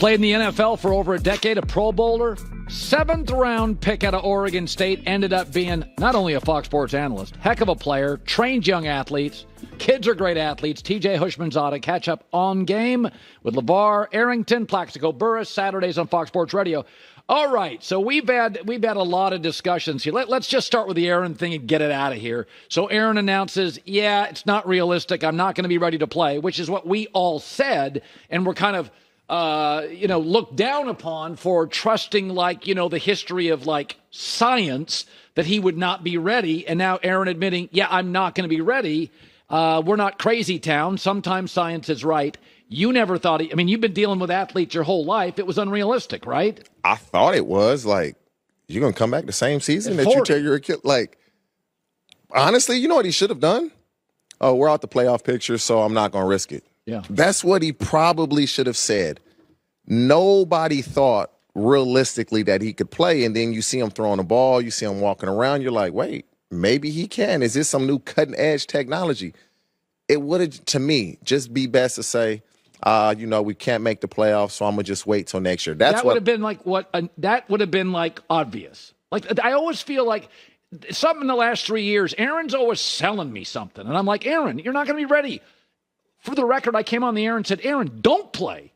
Played in the NFL for over a decade, a Pro Bowler, 7th-round pick out of Oregon State, ended up being not only a Fox Sports analyst, heck of a player, trained young athletes. Kids are great athletes. TJ Houshmandzadeh catch up on game with LeVar Arrington, Plaxico Burress, Saturdays on Fox Sports Radio. All right, so we've had a lot of discussions here. Let's just start with the Aaron thing and get it out of here. So Aaron announces, yeah, it's not realistic. I'm not going to be ready to play, which is what we all said, and we're kind of looked down upon for trusting, the history of, science, that he would not be ready. And now Aaron admitting, yeah, I'm not going to be ready. We're not crazy town. Sometimes science is right. You never thought you've been dealing with athletes your whole life. It was unrealistic, right? I thought it was. You're going to come back the same season that you tell you're a kid? Honestly, you know what he should have done? Oh, we're out the playoff picture, so I'm not going to risk it. Yeah. That's what he probably should have said. Nobody thought realistically that he could play, and then you see him throwing the ball, you see him walking around, you're like, wait, maybe he can. Is this some new cutting-edge technology? It would have, to me, just be best to say, we can't make the playoffs, so I'm going to just wait till next year. That would have been obvious. I always feel like something in the last 3 years, Aaron's always selling me something. And I'm like, Aaron, you're not going to be ready. For the record, I came on the air and said, Aaron, don't play.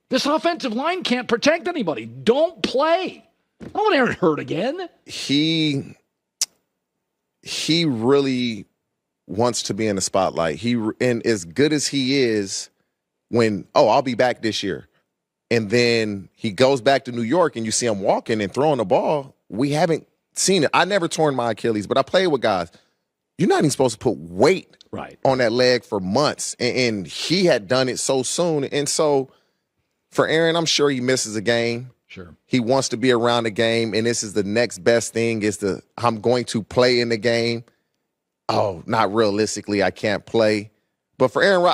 This offensive line can't protect anybody. Don't play. I don't want Aaron hurt again. He really wants to be in the spotlight. And as good as he is I'll be back this year. And then he goes back to New York and you see him walking and throwing the ball. We haven't seen it. I never torn my Achilles, but I played with guys. You're not even supposed to put weight on that leg for months. And he had done it so soon. And so for Aaron, I'm sure he misses a game. Sure. He wants to be around the game, and this is the next best thing I'm going to play in the game. Oh, not realistically, I can't play. But for Aaron,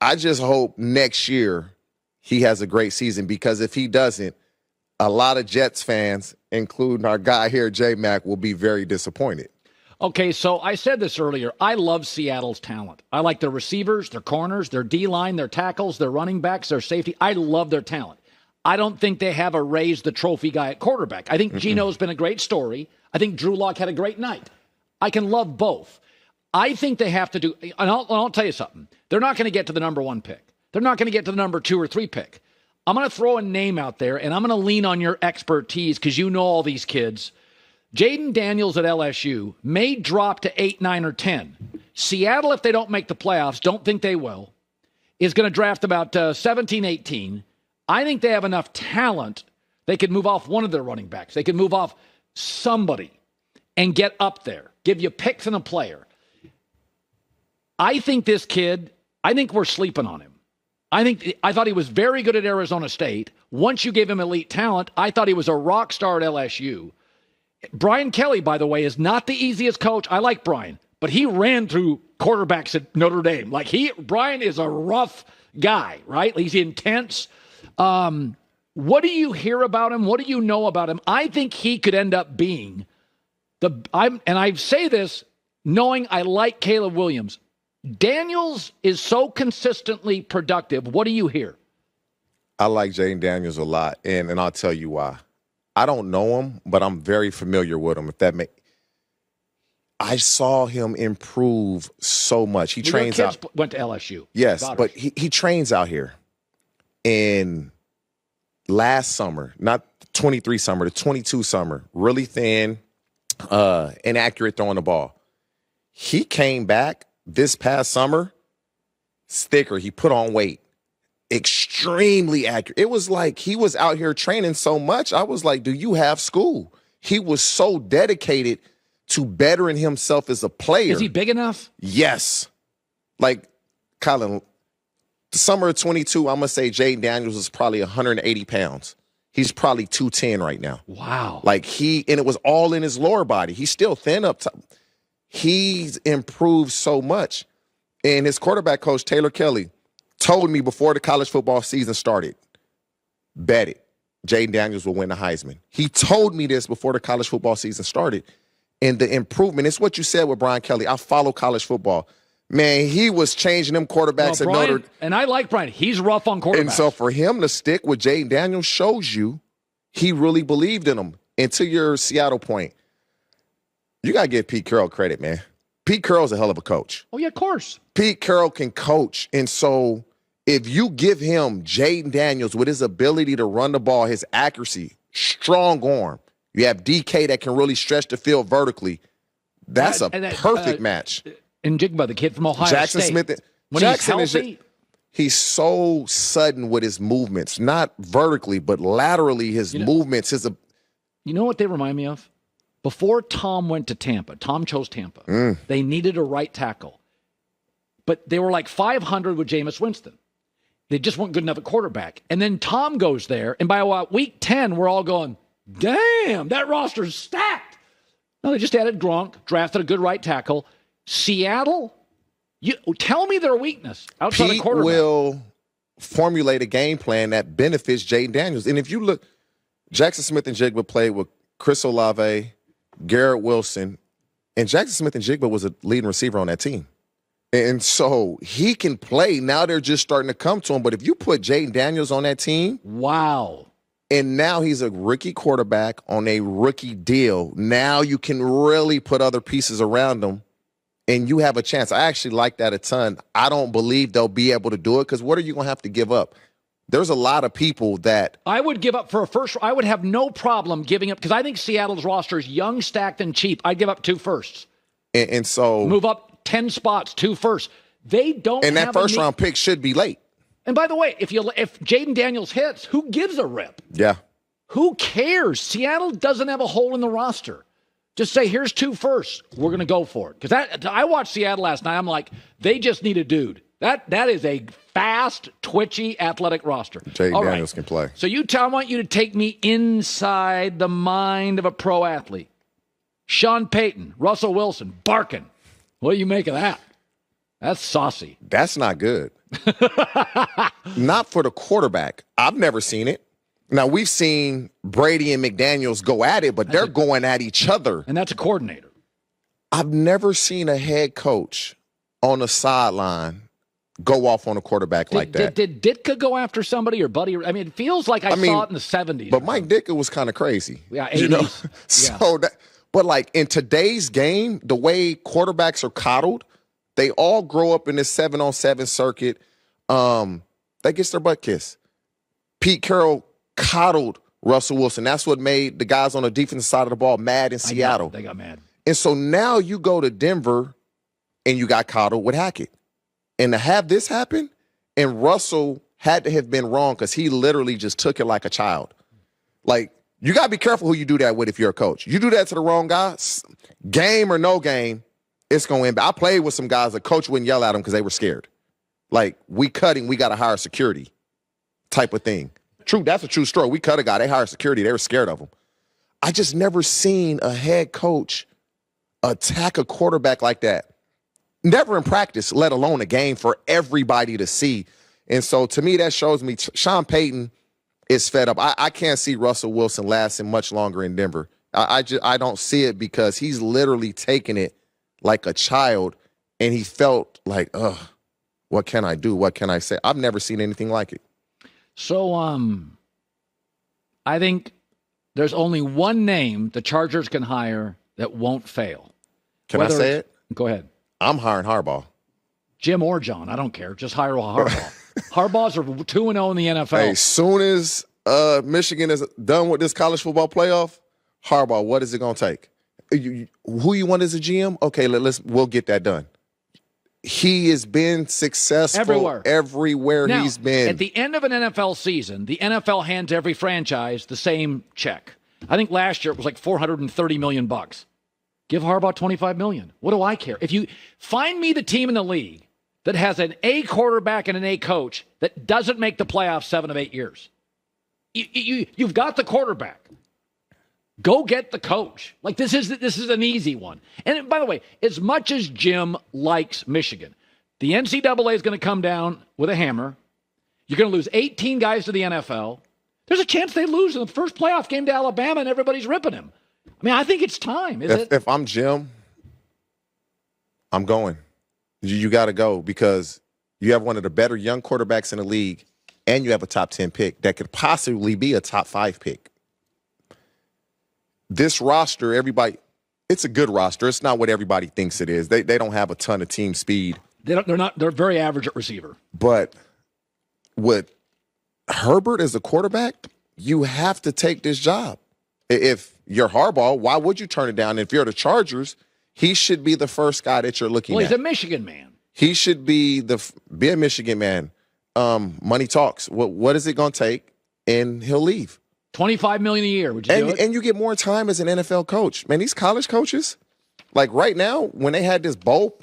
I just hope next year he has a great season, because if he doesn't, a lot of Jets fans, including our guy here, J-Mac, will be very disappointed. Okay, so I said this earlier. I love Seattle's talent. I like their receivers, their corners, their D-line, their tackles, their running backs, their safety. I love their talent. I don't think they have a raise the trophy guy at quarterback. I think Geno's been a great story. I think Drew Lock had a great night. I can love both. I think they have to do, and I'll tell you something. They're not going to get to the number 1 pick. They're not going to get to the number 2 or 3 pick. I'm going to throw a name out there, and I'm going to lean on your expertise because you know all these kids. Jaden Daniels at LSU may drop to 8, 9, or 10. Seattle, if they don't make the playoffs, don't think they will, is going to draft about 17, 18. I think they have enough talent. They could move off one of their running backs. They could move off somebody and get up there, give you picks and a player. I think this kid, I think we're sleeping on him. I thought he was very good at Arizona State. Once you gave him elite talent, I thought he was a rock star at LSU. Brian Kelly, by the way, is not the easiest coach. I like Brian, but he ran through quarterbacks at Notre Dame. Brian is a rough guy, right? He's intense. What do you hear about him? What do you know about him? I think he could end up being and I say this knowing I like Caleb Williams. Daniels is so consistently productive. What do you hear? I like Jaden Daniels a lot, and I'll tell you why. I don't know him, but I'm very familiar with him. I saw him improve so much. He trains out. Went to LSU. Yes, but he trains out here. And last summer, not 23 summer, the 22 summer, really thin, inaccurate throwing the ball. He came back this past summer, thicker. He put on weight. Extremely accurate. It was like he was out here training so much. I was like, do you have school? He was so dedicated to bettering himself as a player. Is he big enough? Yes. Colin, the summer of 22, I'm going to say Jaden Daniels was probably 180 pounds. He's probably 210 right now. Wow. And it was all in his lower body. He's still thin up top. He's improved so much. And his quarterback coach, Taylor Kelly, told me before the college football season started, bet it, Jaden Daniels will win the Heisman. He told me this before the college football season started. And the improvement, it's what you said with Brian Kelly. I follow college football. Man, he was changing them quarterbacks at Brian, Notre Dame. And I like Brian. He's rough on quarterbacks. And so for him to stick with Jaden Daniels shows you he really believed in him. And to your Seattle point, you got to give Pete Carroll credit, man. Pete Carroll's a hell of a coach. Oh, yeah, of course. Pete Carroll can coach. And so if you give him Jaden Daniels with his ability to run the ball, his accuracy, strong arm, you have DK that can really stretch the field vertically, that's a perfect match. And Jigba, the kid from Ohio Jackson State. Smith. When Jackson he's healthy, he's so sudden with his movements, not vertically, but laterally his movements. You know what they remind me of? Before Tom went to Tampa, Tom chose Tampa. They needed a right tackle. But they were like 500 with Jameis Winston. They just weren't good enough at quarterback. And then Tom goes there, and by week 10, we're all going, damn, that roster's stacked. No, they just added Gronk, drafted a good right tackle. Seattle, you tell me their weakness outside of quarterback. Pete will formulate a game plan that benefits Jaden Daniels. And if you look, Jackson Smith and Jigba played with Chris Olave, Garrett Wilson, and Jackson Smith and Jigba was a leading receiver on that team. And so he can play. Now they're just starting to come to him. But if you put Jaden Daniels on that team. Wow. And now he's a rookie quarterback on a rookie deal. Now you can really put other pieces around him, and you have a chance. I actually like that a ton. I don't believe they'll be able to do it because what are you going to have to give up? There's a lot of people that I would give up for a first. I would have no problem giving up because I think Seattle's roster is young, stacked, and cheap. I'd give up 2 firsts. And so move up 10 spots, 2 firsts. They don't. And that first round pick should be late. And by the way, if Jaden Daniels hits, who gives a rip? Yeah. Who cares? Seattle doesn't have a hole in the roster. Just say, here's 2 firsts. We're going to go for it. Because I watched Seattle last night. I'm like, they just need a dude. That is a fast, twitchy, athletic roster. Jaden Daniels can play. So I want you to take me inside the mind of a pro athlete. Sean Payton, Russell Wilson, barking. What do you make of that? That's saucy. That's not good. Not for the quarterback. I've never seen it. Now, we've seen Brady and McDaniels go at it, but they're going at each other. And that's a coordinator. I've never seen a head coach on the sideline go off on a quarterback like that. Did Ditka go after somebody or Buddy? I mean, it feels like I saw it in the 70s. But Mike Ditka was kind of crazy. Yeah, 80s. You know? Yeah. So but like in today's game, the way quarterbacks are coddled, they all grow up in this 7-on-7 circuit. That gets their butt kissed. Pete Carroll coddled Russell Wilson. That's what made the guys on the defensive side of the ball mad in Seattle. They got mad. And so now you go to Denver and you got coddled with Hackett. And to have this happen, and Russell had to have been wrong because he literally just took it like a child. Like, you got to be careful who you do that with if you're a coach. You do that to the wrong guy, game or no game, it's going to end. I played with some guys, the coach wouldn't yell at them because they were scared. Like, we cutting, we got to hire security type of thing. True, that's a true story. We cut a guy, they hired security, they were scared of him. I just never seen a head coach attack a quarterback like that. Never in practice, let alone a game for everybody to see. And so to me, that shows me Sean Payton is fed up. I can't see Russell Wilson lasting much longer in Denver. I don't see it because he's literally taking it like a child, and he felt like, ugh, what can I do? What can I say? I've never seen anything like it. So I think there's only one name the Chargers can hire that won't fail. Can I say it? Go ahead. I'm hiring Harbaugh. Jim or John, I don't care. Just hire Harbaugh. Harbaugh's are 2-0 in the NFL. Hey, soon as Michigan is done with this college football playoff, Harbaugh, what is it going to take? Who you want as a GM? Okay, we'll get that done. He has been successful everywhere now, he's been. At the end of an NFL season, the NFL hands every franchise the same check. I think last year it was like $430 million. Give Harbaugh $25 million. What do I care? If you find me the team in the league that has an A quarterback and an A coach that doesn't make the playoffs 7 of 8 years, you've got the quarterback. Go get the coach. Like this is an easy one. And by the way, as much as Jim likes Michigan, the NCAA is going to come down with a hammer. You're going to lose 18 guys to the NFL. There's a chance they lose in the first playoff game to Alabama and everybody's ripping him. I mean, I think it's time. If I'm Jim, I'm going. You got to go because you have one of the better young quarterbacks in the league, and you have a top 10 pick that could possibly be a top 5 pick. This roster, everybody, it's a good roster. It's not what everybody thinks it is. They don't have a ton of team speed. They're very average at receiver. But with Herbert as a quarterback, you have to take this job. If you're Harbaugh, why would you turn it down? If you're the Chargers, he should be the first guy that you're looking at. Well, he's a Michigan man. He should be a Michigan man. Money talks. What is it going to take? And he'll leave. $25 million a year. Would you do it? And you get more time as an NFL coach. Man, these college coaches, like right now, when they had this bowl,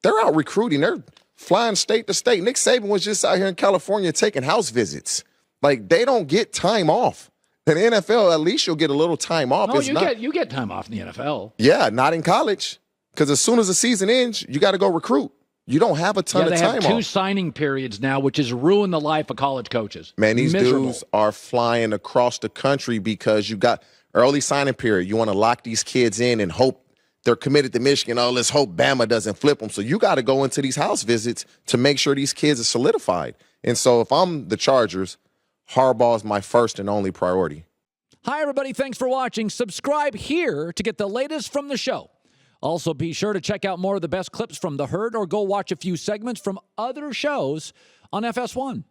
they're out recruiting. They're flying state to state. Nick Saban was just out here in California taking house visits. Like, they don't get time off. In the NFL, at least you'll get a little time off. No, you get time off in the NFL. Yeah, not in college. Because as soon as the season ends, you got to go recruit. You don't have a ton of time off. They have 2 signing periods now, which has ruined the life of college coaches. Man, these dudes are flying across the country because you got early signing period. You want to lock these kids in and hope they're committed to Michigan. Oh, let's hope Bama doesn't flip them. So you got to go into these house visits to make sure these kids are solidified. And so if I'm the Chargers, Harbaugh is my first and only priority. Hi, everybody. Thanks for watching. Subscribe here to get the latest from the show. Also, be sure to check out more of the best clips from The Herd or go watch a few segments from other shows on FS1.